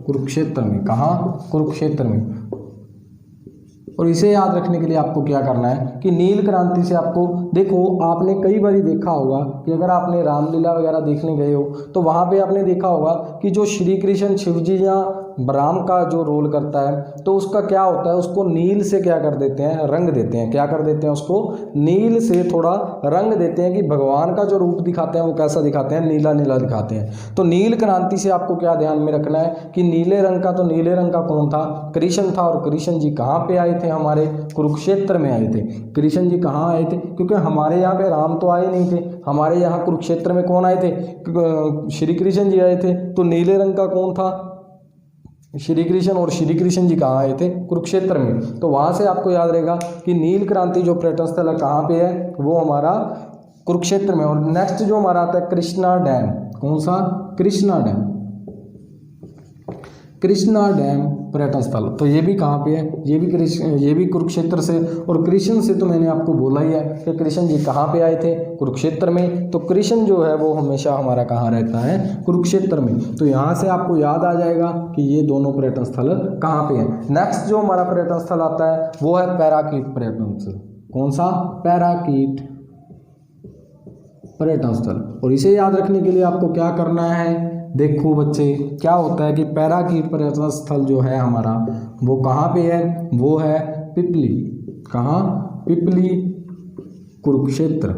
कुरुक्षेत्र में। कहाँ, कुरुक्षेत्र में। और इसे याद रखने के लिए आपको क्या करना है कि नील क्रांति से आपको, देखो आपने कई बार देखा होगा कि अगर आपने रामलीला वगैरह देखने गए हो तो वहाँ पे आपने देखा होगा कि जो श्री कृष्ण शिव जी यहाँ ब्राह्म का जो रोल करता है, तो उसका क्या होता है, उसको नील से क्या कर देते हैं, रंग देते हैं। क्या कर देते हैं, उसको नील से थोड़ा रंग देते हैं कि भगवान का जो रूप दिखाते हैं वो कैसा दिखाते हैं, नीला नीला दिखाते हैं। तो नील क्रांति से आपको क्या ध्यान में रखना है कि नीले रंग का, तो नीले रंग का कौन था, कृष्ण था। और कृष्ण जी कहाँ पे आए थे, हमारे कुरुक्षेत्र में आए थे। कृष्ण जी कहाँ आए थे, क्योंकि हमारे यहाँ पे राम तो आए नहीं थे, हमारे यहाँ कुरुक्षेत्र में कौन आए थे, श्री कृष्ण जी आए थे। तो नीले रंग का कौन था, श्री कृष्ण। और श्री कृष्ण जी कहाँ आए थे, कुरुक्षेत्र में। तो वहाँ से आपको याद रहेगा कि नील क्रांति जो पर्यटन स्थल है कहाँ पे है, वो हमारा कुरुक्षेत्र में। और नेक्स्ट जो हमारा आता है कृष्णा डैम, कौन सा, कृष्णा डैम। कृष्णा डैम पर्यटन स्थल, तो ये भी कहाँ पे है, ये भी कुरुक्षेत्र से। और कृष्ण से तो मैंने आपको बोला ही है कि कृष्ण जी कहाँ पे आए थे, कुरुक्षेत्र में। तो कृष्ण जो है वो हमेशा हमारा कहाँ रहता है, कुरुक्षेत्र में। तो यहाँ से आपको याद आ जाएगा कि ये दोनों पर्यटन स्थल कहाँ पे हैं। नेक्स्ट जो हमारा पर्यटन स्थल आता है वो है पैराकीट पर्यटन स्थल। कौन सा, पैराकीट पर्यटन स्थल। और इसे याद रखने के लिए आपको क्या करना है, देखो बच्चे क्या होता है कि पैराकीट पर्यटन स्थल जो है हमारा वो कहाँ पे है, वो है पिपली। कहाँ, पिपली कुरुक्षेत्र,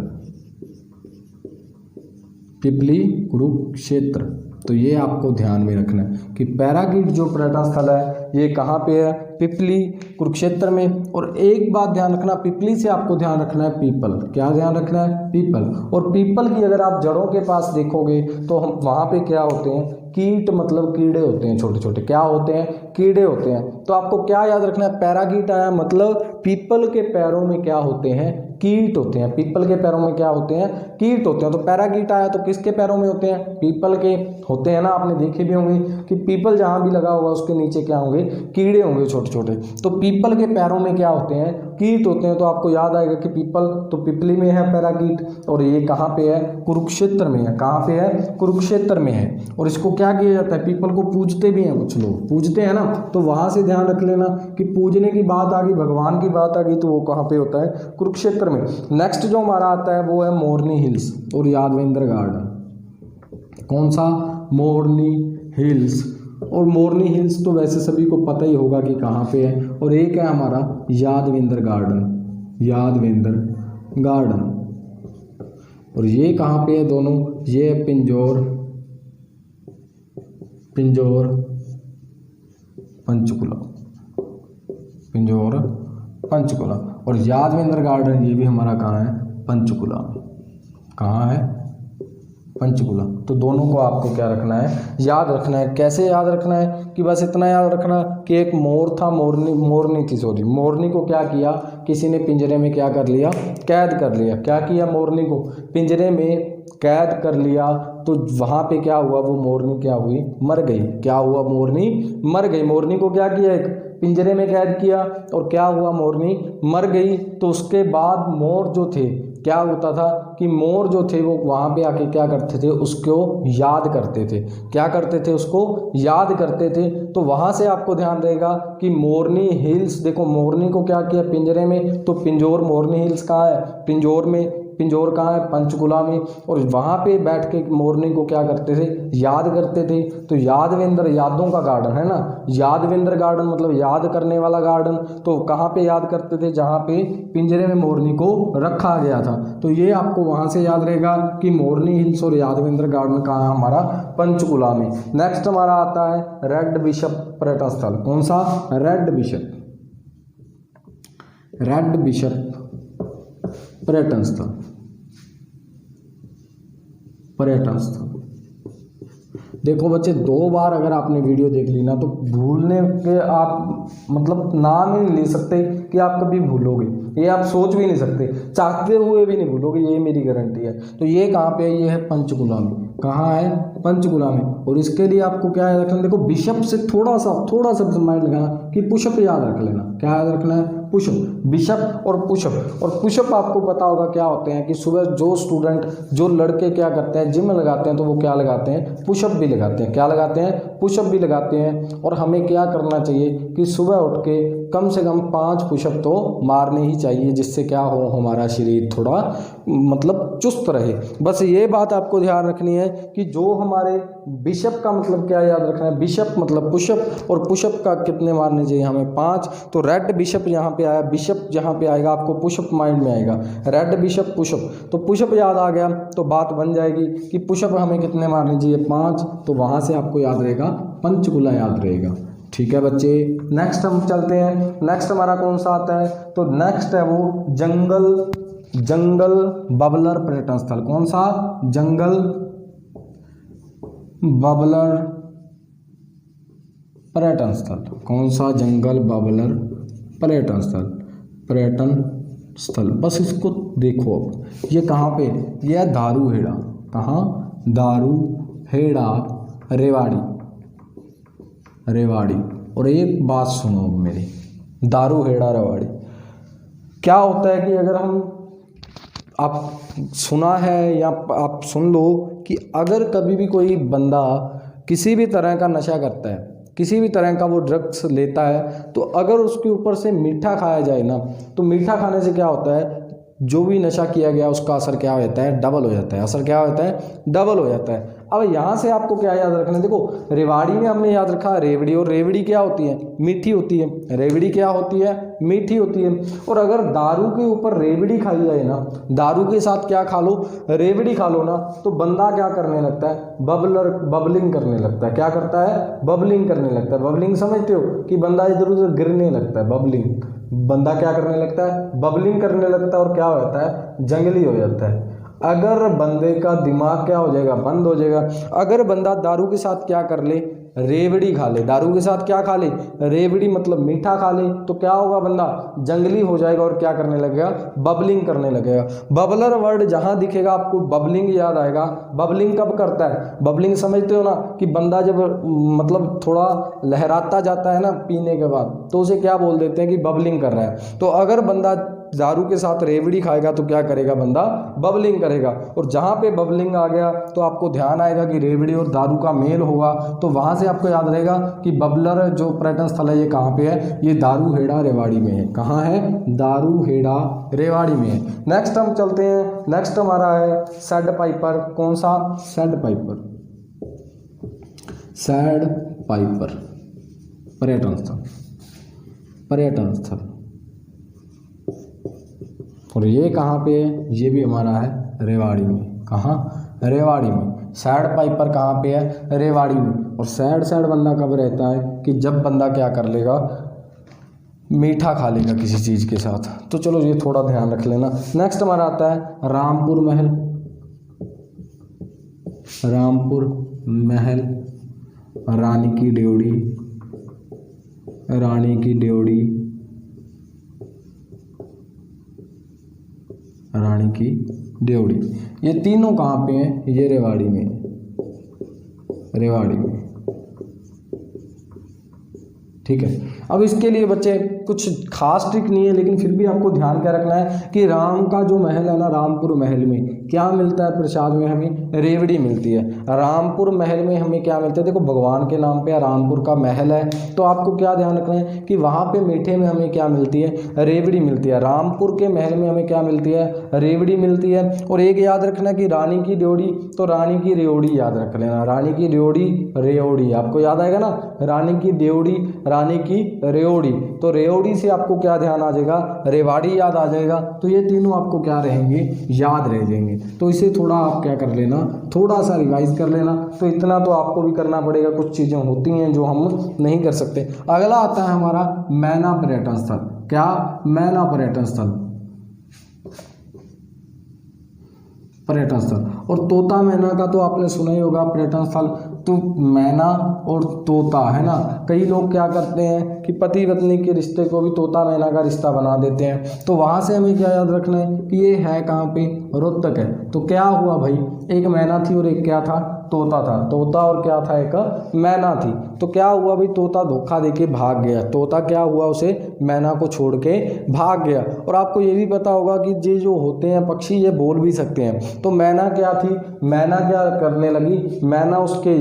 पिपली कुरुक्षेत्र। तो ये आपको ध्यान में रखना है कि पैराकीट जो पर्यटन स्थल है ये कहाँ पे है, पिपली कुरुक्षेत्र में। और एक बात ध्यान रखना, पिपली से आपको ध्यान रखना है पीपल। क्या ध्यान रखना है, पीपल। और पीपल की अगर आप जड़ों के पास देखोगे तो हम वहाँ पे क्या होते हैं, कीट मतलब कीड़े होते हैं, छोटे छोटे क्या होते हैं, कीड़े होते हैं। तो आपको क्या याद रखना है, पैराकीट आया मतलब पीपल के पैरों में क्या होते हैं, कीट होते हैं। पीपल के पैरों में क्या होते हैं, कीट होते हैं। तो पैराकीट आया तो किसके पैरों में होते हैं, पीपल के होते हैं ना। आपने देखे भी होंगे कि पीपल जहाँ भी लगा होगा उसके नीचे क्या होंगे, कीड़े होंगे छोटे छोटे। तो पीपल के पैरों में क्या होते हैं, कीट होते हैं। तो आपको याद आएगा कि पीपल तो पिपली में है पैराकीट, और ये कहाँ पे है, कुरुक्षेत्र में है। कहाँ पे है, कुरुक्षेत्र में है। और इसको क्या किया जाता है, पीपल को पूजते भी हैं, कुछ लोग पूजते हैं ना। तो वहाँ से ध्यान रख लेना कि पूजने की बात आ गई, भगवान की बात आ गई, तो वो कहाँ पे होता है, कुरुक्षेत्र में। नेक्स्ट जो हमारा आता है वो है मोरनी हिल्स और यादवेंद्र गार्डन। कौन सा, मोरनी हिल्स। और मोरनी हिल्स तो वैसे सभी को पता ही होगा कि कहाँ पे है। और एक है हमारा यादवेंद्र गार्डन, यादवेंद्र गार्डन। और ये कहाँ पे है दोनों, ये पिंजौर, पिंजौर पंचकुला, पिंजौर पंचकुला। और यादवेंद्र गार्डन ये भी हमारा कहाँ है, पंचकुला में। कहाँ है, पंचकुला। तो दोनों को आपको क्या रखना है, याद रखना है। कैसे याद रखना है कि बस इतना याद रखना कि एक मोर था, मोरनी थी सॉरी, मोरनी को क्या किया, किसी ने पिंजरे में क्या कर लिया, कैद कर लिया। क्या किया, मोरनी को पिंजरे में कैद कर लिया। तो वहाँ पे क्या हुआ, वो मोरनी क्या हुई, मर गई। क्या हुआ, मोरनी मर गई। मोरनी को क्या किया, एक पिंजरे में कैद किया और क्या हुआ, मोरनी मर गई। तो उसके बाद मोर जो थे, क्या होता था कि मोर जो थे वो वहाँ पे आके क्या करते थे, उसको याद करते थे। क्या करते थे, उसको याद करते थे। तो वहाँ से आपको ध्यान रहेगा कि मोरनी हिल्स, देखो मोरनी को क्या किया, पिंजरे में। तो पिंजौर, मोरनी हिल्स कहाँ है, पिंजौर में। पिंजौर कहाँ है, पंचकुला में। और वहाँ पे बैठ के मोरनी को क्या करते थे, याद करते थे। तो यादवेंद्र, यादों का गार्डन है ना, यादवेंद्र गार्डन मतलब याद करने वाला गार्डन। तो कहाँ पे याद करते थे, जहाँ पे पिंजरे में मोरनी को रखा गया था। तो ये आपको वहाँ से याद रहेगा कि मोरनी हिल्स और यादवेंद्र गार्डन कहाँ है, हमारा पंचकुला में। नेक्स्ट हमारा आता है रेड बिशप पर्यटन स्थल। कौन सा, रेड बिशप, रेड बिशप पर्यटन स्थल, पर्यटन स्थल। देखो बच्चे, 2 बार अगर आपने वीडियो देख ली ना तो भूलने के आप मतलब नाम ही नहीं ले सकते कि आप कभी भूलोगे। ये आप सोच भी नहीं सकते, चाहते हुए भी नहीं भूलोगे, ये मेरी गारंटी है। तो ये कहाँ पे है, ये है पंचकुला में। कहाँ है, पंचकुला में। और इसके लिए आपको क्या याद रखना, देखो बिशप से थोड़ा सा माइंड लगाना कि पुशअप याद रख लेना। क्या याद रखना है, पुशअप, बिशप और पुशअप। और पुशअप आपको पता होगा क्या होते हैं कि सुबह जो स्टूडेंट, जो लड़के क्या करते हैं, जिम लगाते हैं तो वो क्या लगाते हैं, पुशअप भी लगाते हैं। क्या लगाते हैं, पुशअप भी लगाते हैं। और हमें क्या करना चाहिए कि सुबह उठ के कम से कम 5 पुशअप तो मारने ही चाहिए, जिससे क्या हो, हमारा शरीर थोड़ा मतलब चुस्त रहे। बस ये बात आपको ध्यान रखनी है कि जो हमारे बिशप का मतलब क्या याद रखना है, बिशप मतलब पुशअप, और पुशअप का कितने मारने चाहिए हमें, 5। तो रेड बिशप यहाँ पे आया, बिशप जहाँ पे आएगा आपको पुशअप माइंड में आएगा, रेड बिशप पुशअप। तो पुशअप याद आ गया तो बात बन जाएगी कि पुशअप हमें कितने मारने चाहिए, 5। तो वहाँ से आपको याद रहेगा, पंचकूला याद रहेगा। ठीक है बच्चे, नेक्स्ट हम चलते हैं। नेक्स्ट हमारा कौन सा आता है, तो नेक्स्ट है वो जंगल बबलर पर्यटन स्थल। कौन सा, जंगल बबलर पर्यटन स्थल। कौन सा, जंगल बबलर पर्यटन स्थल। बस इसको देखो, अब ये कहाँ पे, ये है दारूहेड़ा। कहाँ, दारूहेड़ा रेवाड़ी। और एक बात सुनो मेरी, दारूहेड़ा रेवाड़ी क्या होता है कि अगर आप सुना है या आप सुन लो कि अगर कभी भी कोई बंदा किसी भी तरह का नशा करता है, किसी भी तरह का वो ड्रग्स लेता है, तो अगर उसके ऊपर से मीठा खाया जाए ना, तो मीठा खाने से क्या होता है, जो भी नशा किया गया उसका असर क्या होता है, डबल हो जाता है। असर क्या होता है, डबल हो जाता है। अब यहाँ से आपको क्या याद रखना है, देखो रेवाड़ी में हमने याद रखा रेवड़ी, और रेवड़ी क्या होती है, मीठी होती है। रेवड़ी क्या होती है, मीठी होती है। और अगर दारू के ऊपर रेवड़ी खाई जाए ना, दारू के साथ क्या खा लो, रेवड़ी खा लो ना, तो बंदा क्या करने लगता है, बबलिंग करने लगता है। क्या करता है, बबलिंग करने लगता है। बबलिंग समझते हो कि बंदा इधर उधर गिरने लगता है, बबलिंग। बंदा क्या करने लगता है, बबलिंग करने लगता है, और क्या हो जाता है, जंगली हो जाता है। अगर बंदे का दिमाग क्या हो जाएगा, बंद हो जाएगा। अगर बंदा दारू के साथ क्या कर ले, रेवड़ी खा ले, दारू के साथ क्या खा ले, रेवड़ी मतलब मीठा खा ले, तो क्या होगा, बंदा जंगली हो जाएगा और क्या करने लगेगा, बबलिंग करने लगेगा। बबलर वर्ड जहां दिखेगा आपको बबलिंग याद आएगा। बबलिंग कब करता है, बबलिंग समझते हो ना, कि बंदा जब मतलब थोड़ा लहराता जाता है ना पीने के बाद, तो उसे क्या बोल देते हैं कि बबलिंग कर रहा है। तो अगर बंदा दारू के साथ रेवड़ी खाएगा तो क्या करेगा, बंदा बबलिंग करेगा। और जहाँ पे बबलिंग आ गया तो आपको ध्यान आएगा कि रेवड़ी और दारू का मेल होगा, तो वहाँ से आपको याद रहेगा कि बबलर जो पर्यटन स्थल है ये कहाँ पे है, ये दारूहेड़ा रेवाड़ी में है। कहाँ है, दारूहेड़ा रेवाड़ी में है। नेक्स्ट हम चलते हैं, नेक्स्ट हमारा है सैड पाइपर। कौन सा, सैड पाइपर पर्यटन स्थल। और ये कहाँ पे है, ये भी हमारा है रेवाड़ी में। कहाँ, रेवाड़ी में। सैड पाइपर कहाँ पे है, रेवाड़ी में। और सैड बंदा कब रहता है कि जब बंदा क्या कर लेगा, मीठा खा लेगा किसी चीज़ के साथ। तो चलो ये थोड़ा ध्यान रख लेना। नेक्स्ट हमारा आता है रामपुर महल, रानी की ड्योढ़ी। ये तीनों कहाँ पे हैं, ये रेवाड़ी में। ठीक है। अब इसके लिए बच्चे कुछ खास ट्रिक नहीं है, लेकिन फिर भी आपको ध्यान क्या रखना है कि राम का जो महल है ना, रामपुर महल में क्या मिलता है प्रसाद में, हमें रेवड़ी मिलती है। रामपुर महल में हमें क्या मिलता है, देखो भगवान के नाम पे रामपुर का महल है, तो आपको क्या ध्यान रखना है कि वहाँ पे मीठे में हमें क्या मिलती है, रेवड़ी मिलती है। रामपुर के महल में हमें क्या मिलती है, रेवड़ी मिलती है। और एक याद रखना कि रानी की ड्योढ़ी, तो रानी की रेवड़ी याद रख लेना, रानी की ड्योढ़ी रेवड़ी आपको याद आएगा ना, रानी की ड्योढ़ी, रानी की रेवड़ी। तो रेवड़ी से आपको क्या ध्यान आ जाएगा, रेवाड़ी याद आ जाएगा। तो ये तीनों आपको क्या रहेंगे, याद रह जाएंगे। तो इसे थोड़ा आप क्या कर लेना, थोड़ा सा रिवाइज कर लेना। तो इतना तो आपको भी करना पड़ेगा, कुछ चीज़ें होती हैं जो हम नहीं कर सकते। अगला आता है हमारा मैना पर्यटन स्थल। क्या, मैना पर्यटन स्थल। और तोता मैना का तो आपने सुना ही होगा पर्यटन स्थल। तो मैना और तोता है ना, कई लोग क्या करते हैं कि पति पत्नी के रिश्ते को भी तोता मैना का रिश्ता बना देते हैं। तो वहाँ से हमें क्या याद रखना है कि ये है कहाँ पे, रोहतक है। तो क्या हुआ भाई, एक मैना थी और एक क्या था, तोता था, तोता और क्या था, एक मैना थी। तो क्या हुआ भाई, तोता धोखा देके भाग गया, तोता क्या हुआ, उसे मैना को छोड़ के भाग गया। और आपको ये भी पता होगा कि ये जो होते हैं पक्षी ये बोल भी सकते हैं। तो मैना क्या थी, मैना क्या करने लगी, मैना उसके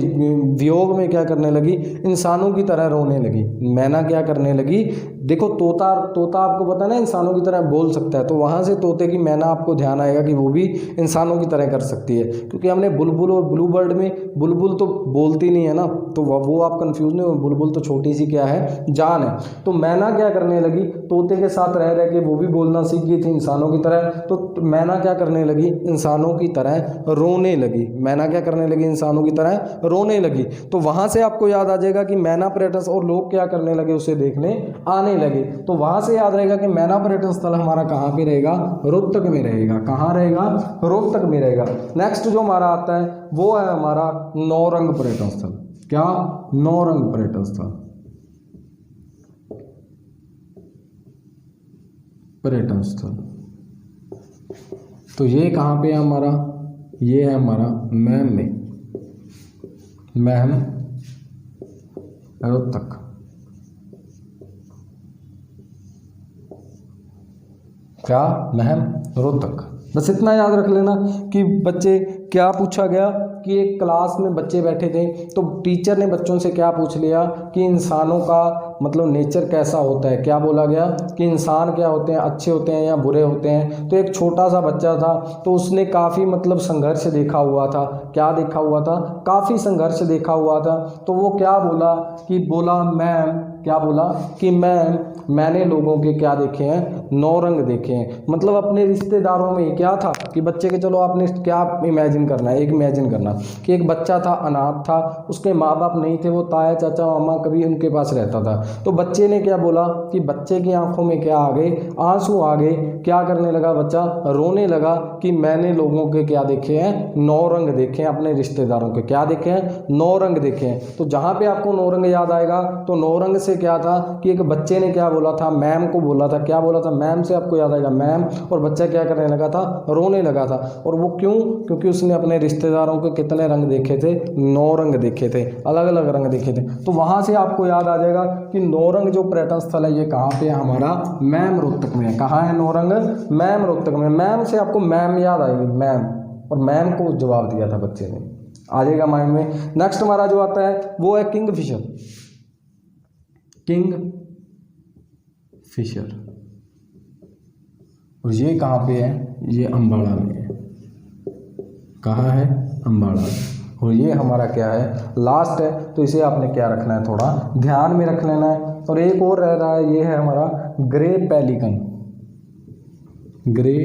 वियोग में क्या करने लगी, इंसानों की तरह रोने लगी। मैना क्या करने लगी, देखो तोता तोता आपको पता है ना इंसानों की तरह बोल सकता है, तो वहाँ से तोते की मैना आपको ध्यान आएगा कि वो भी इंसानों की तरह कर सकती है। क्योंकि हमने बुलबुल और ब्लू बर्ड में, बुलबुल तो बोलती नहीं है ना, तो वो आप कंफ्यूज नहीं हो, बुलबुल तो छोटी सी क्या है, जान है। तो मैना क्या करने लगी, तोते के साथ रह रह के वो भी बोलना सीख गई थी इंसानों की तरह। तो मैना क्या करने लगी, इंसानों की तरह रोने लगी। मैना क्या करने लगी, इंसानों की तरह रोने लगी। तो वहाँ से आपको याद आ जाएगा कि मैना पर्यटन, और लोग क्या करने लगे, उसे देखने आने लगे। तो वहाँ से याद रहेगा कि मैना पर्यटन स्थल हमारा कहाँ पे रहेगा, रोहतक में रहेगा। कहाँ रहेगा, रोहतक में रहेगा। नेक्स्ट जो हमारा आता है वो है हमारा नौरंग पर्यटन स्थल। क्या, नौरंग पर्यटन स्थल, पर्यटन स्थल। तो ये कहाँ पे है हमारा, ये है हमारा मैम में, मैम रोहतक। क्या, महम रोहतक। बस इतना याद रख लेना कि बच्चे क्या पूछा गया कि एक क्लास में बच्चे बैठे थे, तो टीचर ने बच्चों से क्या पूछ लिया कि इंसानों का मतलब नेचर कैसा होता है। क्या बोला गया कि इंसान क्या होते हैं, अच्छे होते हैं या बुरे होते हैं। तो एक छोटा सा बच्चा था, तो उसने काफ़ी मतलब संघर्ष देखा हुआ था। क्या देखा हुआ था, काफ़ी संघर्ष देखा हुआ था। तो वो क्या बोला कि बोला मैम, क्या बोला कि मैम मैंने लोगों के क्या देखे हैं, 9 रंग देखे हैं। मतलब अपने रिश्तेदारों में क्या था कि बच्चे के, चलो आपने क्या इमेजिन करना है, एक इमेजिन करना कि एक बच्चा था, अनाथ था, उसके माँ बाप नहीं थे, वो ताया चाचा मामा कभी उनके पास रहता था। तो बच्चे ने क्या बोला कि बच्चे की आंखों में क्या आ गए, आंसू आ गए। क्या करने लगा बच्चा, रोने लगा कि मैंने लोगों के क्या देखे हैं, 9 रंग देखे हैं, अपने रिश्तेदारों के क्या देखे हैं, 9 रंग देखे हैं। तो जहाँ पे आपको 9 रंग याद आएगा, तो 9 रंग से क्या था कि एक बच्चे ने क्या बोला था, मैम को बोला था। क्या बोला था, मैम से आपको याद आएगा, मैम। और बच्चा क्या करने लगा था, रोने लगा था। और वो क्यों, क्योंकि उसने अपने रिश्तेदारों के कितने रंग देखे थे, 9 रंग देखे थे, अलग अलग रंग देखे थे। तो वहाँ से आपको याद आ जाएगा कि 9 रंग जो पर्यटन स्थल है ये कहाँ पे है हमारा, मैम रोहतक में है। कहाँ है 9 रंग, मैम रोहतक में। मैम से आपको मैम याद आएगी, मैम, और मैम को जवाब दिया था बच्चे ने, आ जाएगा माइंड में। नेक्स्ट हमारा जो आता है वो है किंग फिशर, किंग फिशर। और ये कहाँ पे है, ये अम्बाड़ा में है। कहाँ है, अम्बाड़ा में। और ये हमारा क्या है, लास्ट है। तो इसे आपने क्या रखना है, थोड़ा ध्यान में रख लेना है। और एक और रह रहा है, ये है हमारा ग्रे पेलिकन, ग्रे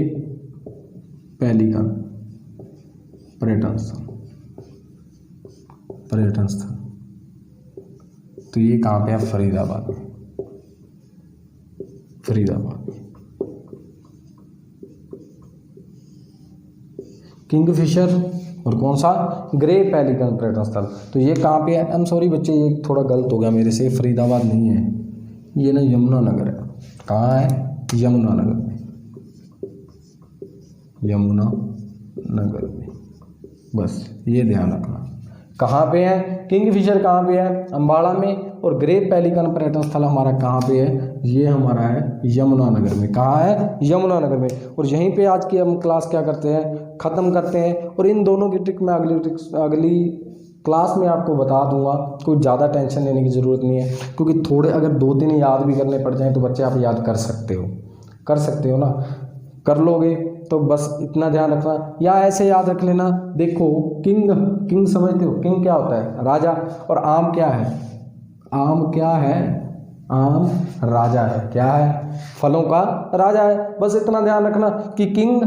पेलिकन पर्यटन स्थल, पर्यटन स्थल। तो ये कहाँ पे है, फरीदाबाद में, फरीदाबाद। किंगफिशर और कौन सा, ग्रे पेलिकन पर्यटन स्थल। तो ये कहाँ पे है, आई एम सॉरी बच्चे, ये थोड़ा गलत हो गया मेरे से, फरीदाबाद नहीं है, ये ना यमुनानगर है। कहाँ है, यमुनानगर में, यमुनानगर में। बस ये ध्यान रखना। कहाँ पे है, किंगफिशर कहाँ पे है, अम्बाड़ा में। और ग्रे पेलिकन पर्यटन स्थल हमारा कहाँ पे है, ये हमारा है यमुनानगर में। कहाँ है, यमुनानगर में। और यहीं पे आज की हम क्लास क्या करते हैं, ख़त्म करते हैं। और इन दोनों की ट्रिक मैं अगली क्लास में आपको बता दूंगा। कोई ज़्यादा टेंशन लेने की ज़रूरत नहीं है, क्योंकि थोड़े अगर 2-3 याद भी करने पड़ जाएँ तो बच्चे आप याद कर सकते हो, कर सकते हो ना, कर लोगे। तो बस इतना ध्यान रखना, या ऐसे याद रख लेना। देखो किंग, किंग समझते हो, किंग क्या होता है, राजा। और आम क्या है, आम क्या है, आम राजा है। क्या है, फलों का राजा है। बस इतना ध्यान रखना कि किंग,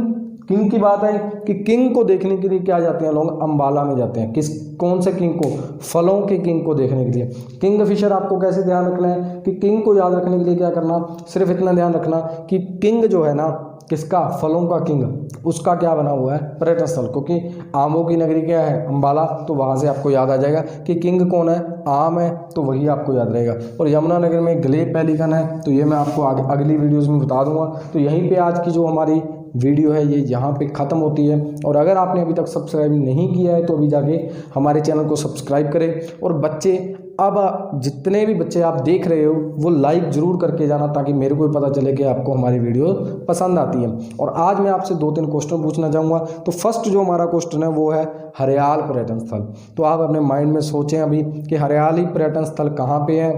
किंग की बात है कि किंग को देखने के लिए क्या जाते हैं लोग, अम्बाला में जाते हैं। किस, कौन से किंग को, फलों के किंग को देखने के लिए। किंग फिशर आपको कैसे ध्यान रखना है कि किंग को याद रखने के लिए क्या करना, सिर्फ इतना ध्यान रखना कि किंग जो है ना, किसका, फलों का किंग, उसका क्या बना हुआ है, पर्यटन स्थल। क्योंकि आमों की नगरी क्या है, अम्बाला। तो वहाँ से आपको याद आ जाएगा कि किंग कौन है, आम है, तो वही आपको याद रहेगा। और यमुनानगर में ग्रे पेलिकन है, तो ये मैं आपको अगली वीडियोज़ में बता दूंगा। तो यहीं पे आज की जो हमारी वीडियो है ये यहाँ पे ख़त्म होती है। और अगर आपने अभी तक सब्सक्राइब नहीं किया है तो अभी जाके हमारे चैनल को सब्सक्राइब करें। और बच्चे, अब जितने भी बच्चे आप देख रहे हो वो लाइक ज़रूर करके जाना, ताकि मेरे को भी पता चले कि आपको हमारी वीडियो पसंद आती है। और आज मैं आपसे 2-3 क्वेश्चन पूछना चाहूँगा। तो फर्स्ट जो हमारा क्वेश्चन है वो है हरियाल पर्यटन स्थल। तो आप अपने माइंड में सोचें अभी कि हरियाली पर्यटन स्थल कहाँ पे है,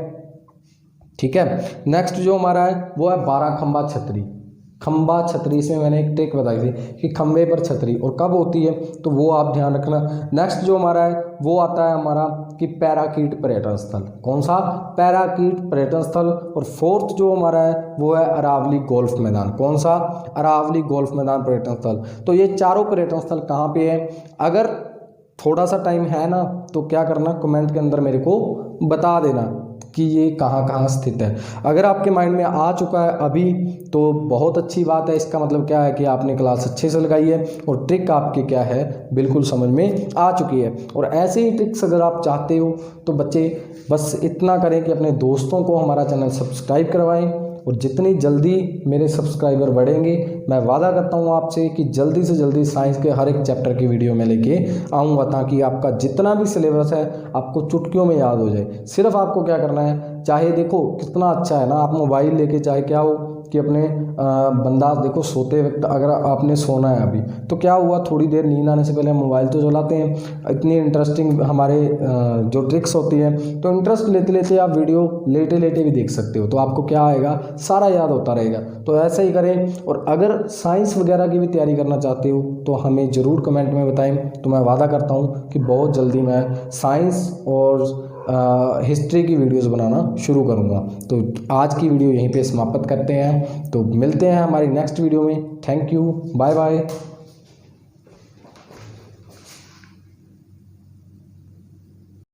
ठीक है। नेक्स्ट जो हमारा है वो है 12 खंबा छतरी। खंबा छतरी से मैंने एक ट्रिक बताई थी कि खंबे पर छतरी और कब होती है, तो वो आप ध्यान रखना। नेक्स्ट जो हमारा है वो आता है हमारा कि पैराकीट पर्यटन स्थल। कौन सा? पैराकीट पर्यटन स्थल। और फोर्थ जो हमारा है वो है अरावली गोल्फ मैदान। कौन सा? अरावली गोल्फ मैदान पर्यटन स्थल। तो ये चारों पर्यटन स्थल कहाँ पे है? अगर थोड़ा सा टाइम है ना तो क्या करना, कमेंट के अंदर मेरे को बता देना कि ये कहाँ कहाँ स्थित है। अगर आपके माइंड में आ चुका है अभी तो बहुत अच्छी बात है। इसका मतलब क्या है कि आपने क्लास अच्छे से लगाई है और ट्रिक आपकी क्या है, बिल्कुल समझ में आ चुकी है। और ऐसे ही ट्रिक्स अगर आप चाहते हो तो बच्चे बस इतना करें कि अपने दोस्तों को हमारा चैनल सब्सक्राइब करवाएं। और जितनी जल्दी मेरे सब्सक्राइबर बढ़ेंगे, मैं वादा करता हूँ आपसे कि जल्दी से जल्दी साइंस के हर एक चैप्टर की वीडियो में लेके आऊँगा, ताकि आपका जितना भी सिलेबस है आपको चुटकियों में याद हो जाए। सिर्फ आपको क्या करना है, चाहे देखो कितना अच्छा है ना, आप मोबाइल लेके चाहे क्या हो कि अपने बंदा देखो सोते वक्त अगर आपने सोना है अभी तो क्या हुआ, थोड़ी देर नींद आने से पहले हम मोबाइल तो चलाते हैं। इतनी इंटरेस्टिंग हमारे जो ट्रिक्स होती हैं, तो इंटरेस्ट लेते लेते आप वीडियो लेटे लेटे भी देख सकते हो, तो आपको क्या आएगा, सारा याद होता रहेगा। तो ऐसा ही करें। और अगर साइंस वगैरह की भी तैयारी करना चाहते हो तो हमें ज़रूर कमेंट में बताएं। तो मैं वादा करता हूँ कि बहुत जल्दी मैं साइंस और हिस्ट्री की वीडियोस बनाना शुरू करूँगा। तो आज की वीडियो यहीं पे समाप्त करते हैं। तो मिलते हैं हमारी नेक्स्ट वीडियो में। Thank you, bye bye.